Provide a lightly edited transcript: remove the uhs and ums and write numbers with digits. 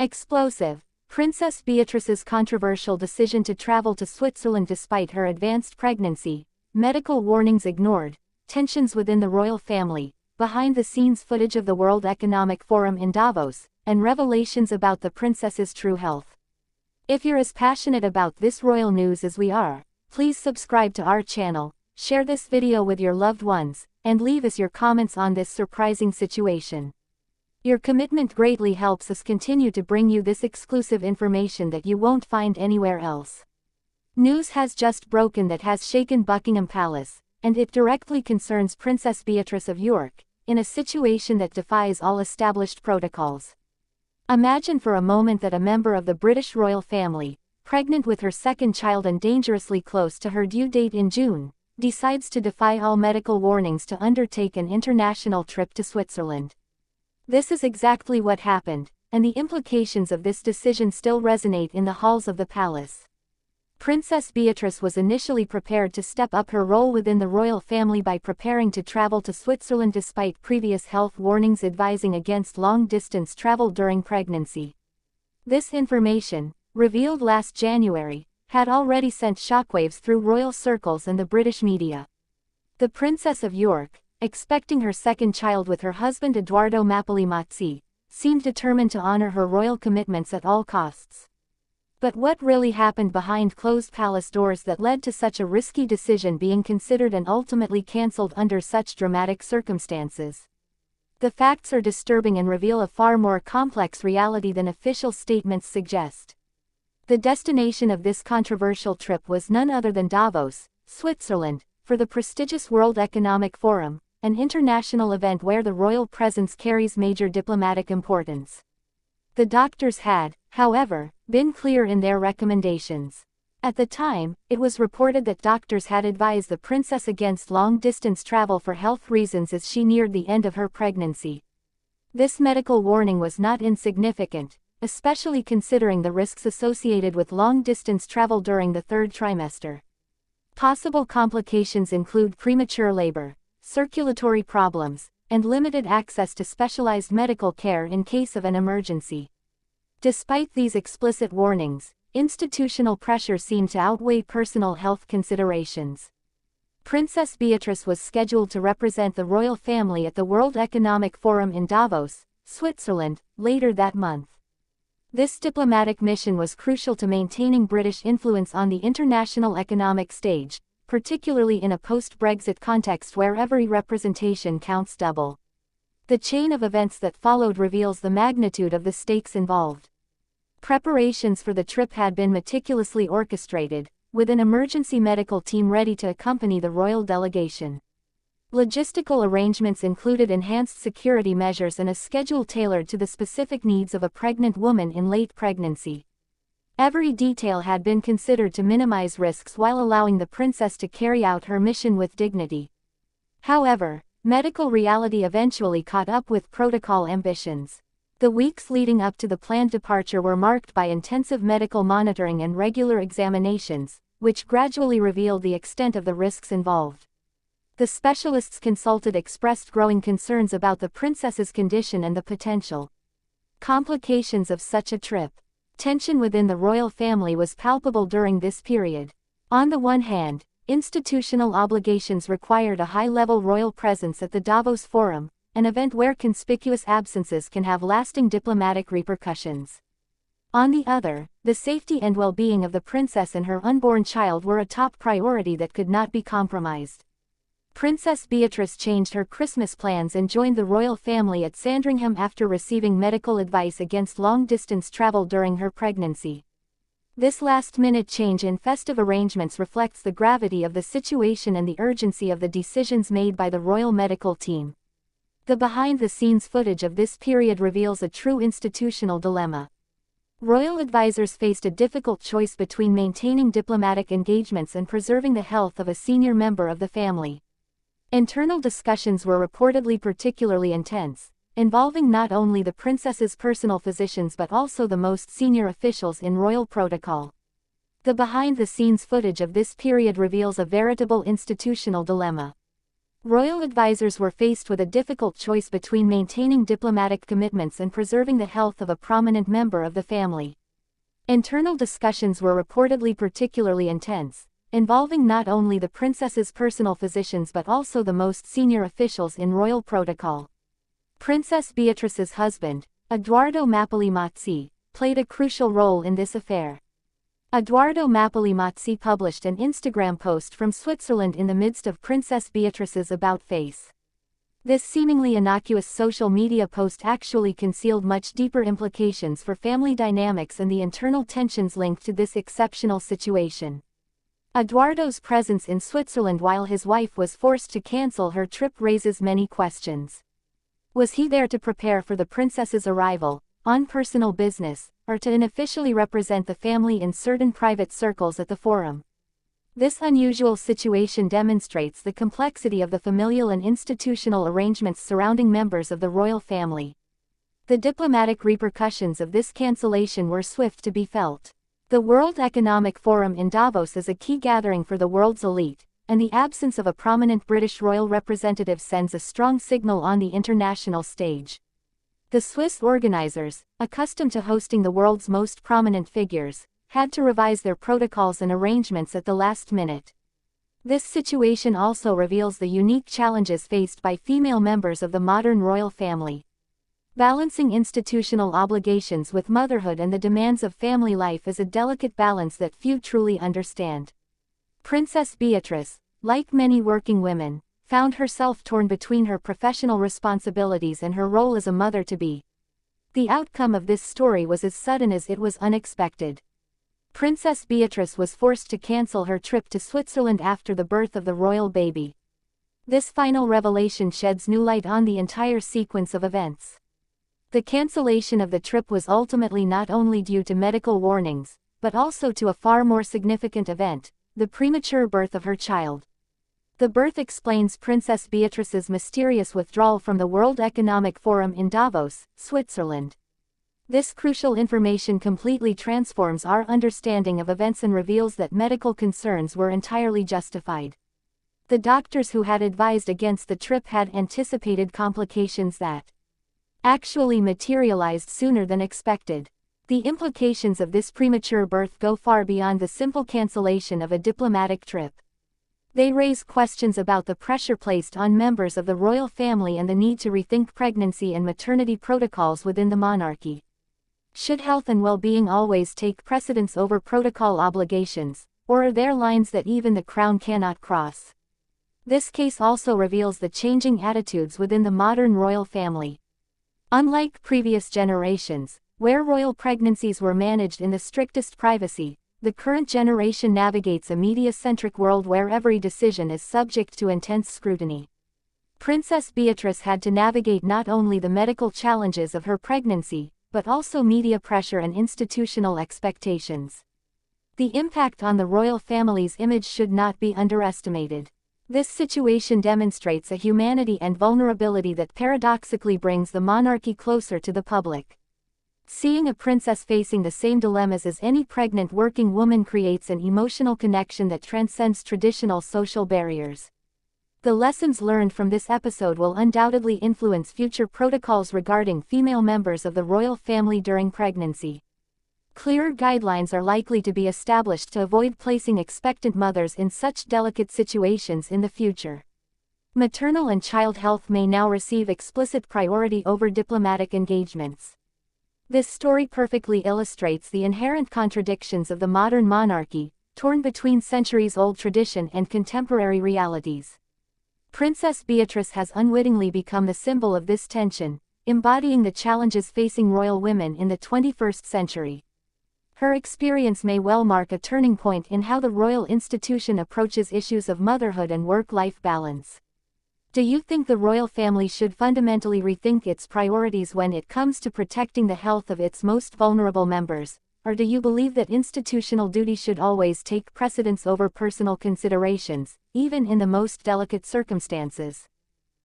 Explosive. Princess Beatrice's controversial decision to travel to Switzerland despite her advanced pregnancy, medical warnings ignored, tensions within the royal family, behind-the-scenes footage of the World Economic Forum in Davos, and revelations about the princess's true health. If you're as passionate about this royal news as we are, please subscribe to our channel, share this video with your loved ones, and leave us your comments on this surprising situation. Your commitment greatly helps us continue to bring you this exclusive information that you won't find anywhere else. News has just broken that has shaken Buckingham Palace, and it directly concerns Princess Beatrice of York, in a situation that defies all established protocols. Imagine for a moment that a member of the British royal family, pregnant with her second child and dangerously close to her due date in June, decides to defy all medical warnings to undertake an international trip to Switzerland. This is exactly what happened, and the implications of this decision still resonate in the halls of the palace. Princess Beatrice was initially prepared to step up her role within the royal family by preparing to travel to Switzerland despite previous health warnings advising against long-distance travel during pregnancy. This information, revealed last January, had already sent shockwaves through royal circles and the British media. The Princess of York, expecting her second child with her husband Edoardo Mapelli-Mazzi, seemed determined to honor her royal commitments at all costs. But what really happened behind closed palace doors that led to such a risky decision being considered and ultimately cancelled under such dramatic circumstances? The facts are disturbing and reveal a far more complex reality than official statements suggest. The destination of this controversial trip was none other than Davos, Switzerland, for the prestigious World Economic Forum, an international event where the royal presence carries major diplomatic importance. The doctors had, however, been clear in their recommendations. At the time, it was reported that doctors had advised the princess against long-distance travel for health reasons as she neared the end of her pregnancy. This medical warning was not insignificant, especially considering the risks associated with long-distance travel during the third trimester. Possible complications include premature labor, circulatory problems, and limited access to specialized medical care in case of an emergency. Despite these explicit warnings, institutional pressure seemed to outweigh personal health considerations. Princess Beatrice was scheduled to represent the royal family at the World Economic Forum in Davos, Switzerland, later that month. This diplomatic mission was crucial to maintaining British influence on the international economic stage, particularly in a post-Brexit context where every representation counts double. The chain of events that followed reveals the magnitude of the stakes involved. Preparations for the trip had been meticulously orchestrated, with an emergency medical team ready to accompany the royal delegation. Logistical arrangements included enhanced security measures and a schedule tailored to the specific needs of a pregnant woman in late pregnancy. Every detail had been considered to minimize risks while allowing the princess to carry out her mission with dignity. However, medical reality eventually caught up with protocol ambitions. The weeks leading up to the planned departure were marked by intensive medical monitoring and regular examinations, which gradually revealed the extent of the risks involved. The specialists consulted expressed growing concerns about the princess's condition and the potential complications of such a trip. Tension within the royal family was palpable during this period. On the one hand, institutional obligations required a high-level royal presence at the Davos Forum, an event where conspicuous absences can have lasting diplomatic repercussions. On the other, the safety and well-being of the princess and her unborn child were a top priority that could not be compromised. Princess Beatrice changed her Christmas plans and joined the royal family at Sandringham after receiving medical advice against long-distance travel during her pregnancy. This last-minute change in festive arrangements reflects the gravity of the situation and the urgency of the decisions made by the royal medical team. The behind-the-scenes footage of this period reveals a true institutional dilemma. Royal advisors faced a difficult choice between maintaining diplomatic engagements and preserving the health of a senior member of the family. Internal discussions were reportedly particularly intense, involving not only the princess's personal physicians but also the most senior officials in royal protocol. The behind-the-scenes footage of this period reveals a veritable institutional dilemma. Royal advisors were faced with a difficult choice between maintaining diplomatic commitments and preserving the health of a prominent member of the family. Internal discussions were reportedly particularly intense, involving not only the princess's personal physicians but also the most senior officials in royal protocol. Princess Beatrice's husband, Edoardo Mazzi, played a crucial role in this affair. Edoardo Mazzi published an Instagram post from Switzerland in the midst of Princess Beatrice's about face. This seemingly innocuous social media post actually concealed much deeper implications for family dynamics and the internal tensions linked to this exceptional situation. Edoardo's presence in Switzerland while his wife was forced to cancel her trip raises many questions. Was he there to prepare for the princess's arrival, on personal business, or to unofficially represent the family in certain private circles at the forum? This unusual situation demonstrates the complexity of the familial and institutional arrangements surrounding members of the royal family. The diplomatic repercussions of this cancellation were swift to be felt. The World Economic Forum in Davos is a key gathering for the world's elite, and the absence of a prominent British royal representative sends a strong signal on the international stage. The Swiss organizers, accustomed to hosting the world's most prominent figures, had to revise their protocols and arrangements at the last minute. This situation also reveals the unique challenges faced by female members of the modern royal family. Balancing institutional obligations with motherhood and the demands of family life is a delicate balance that few truly understand. Princess Beatrice, like many working women, found herself torn between her professional responsibilities and her role as a mother-to-be. The outcome of this story was as sudden as it was unexpected. Princess Beatrice was forced to cancel her trip to Switzerland after the birth of the royal baby. This final revelation sheds new light on the entire sequence of events. The cancellation of the trip was ultimately not only due to medical warnings, but also to a far more significant event, the premature birth of her child. The birth explains Princess Beatrice's mysterious withdrawal from the World Economic Forum in Davos, Switzerland. This crucial information completely transforms our understanding of events and reveals that medical concerns were entirely justified. The doctors who had advised against the trip had anticipated complications that actually materialized sooner than expected. The implications of this premature birth go far beyond the simple cancellation of a diplomatic trip. They raise questions about the pressure placed on members of the royal family and the need to rethink pregnancy and maternity protocols within the monarchy. Should health and well-being always take precedence over protocol obligations, or are there lines that even the crown cannot cross? This case also reveals the changing attitudes within the modern royal family. Unlike previous generations, where royal pregnancies were managed in the strictest privacy, the current generation navigates a media-centric world where every decision is subject to intense scrutiny. Princess Beatrice had to navigate not only the medical challenges of her pregnancy, but also media pressure and institutional expectations. The impact on the royal family's image should not be underestimated. This situation demonstrates a humanity and vulnerability that paradoxically brings the monarchy closer to the public. Seeing a princess facing the same dilemmas as any pregnant working woman creates an emotional connection that transcends traditional social barriers. The lessons learned from this episode will undoubtedly influence future protocols regarding female members of the royal family during pregnancy. Clearer guidelines are likely to be established to avoid placing expectant mothers in such delicate situations in the future. Maternal and child health may now receive explicit priority over diplomatic engagements. This story perfectly illustrates the inherent contradictions of the modern monarchy, torn between centuries-old tradition and contemporary realities. Princess Beatrice has unwittingly become the symbol of this tension, embodying the challenges facing royal women in the 21st century. Her experience may well mark a turning point in how the royal institution approaches issues of motherhood and work-life balance. Do you think the royal family should fundamentally rethink its priorities when it comes to protecting the health of its most vulnerable members, or do you believe that institutional duty should always take precedence over personal considerations, even in the most delicate circumstances?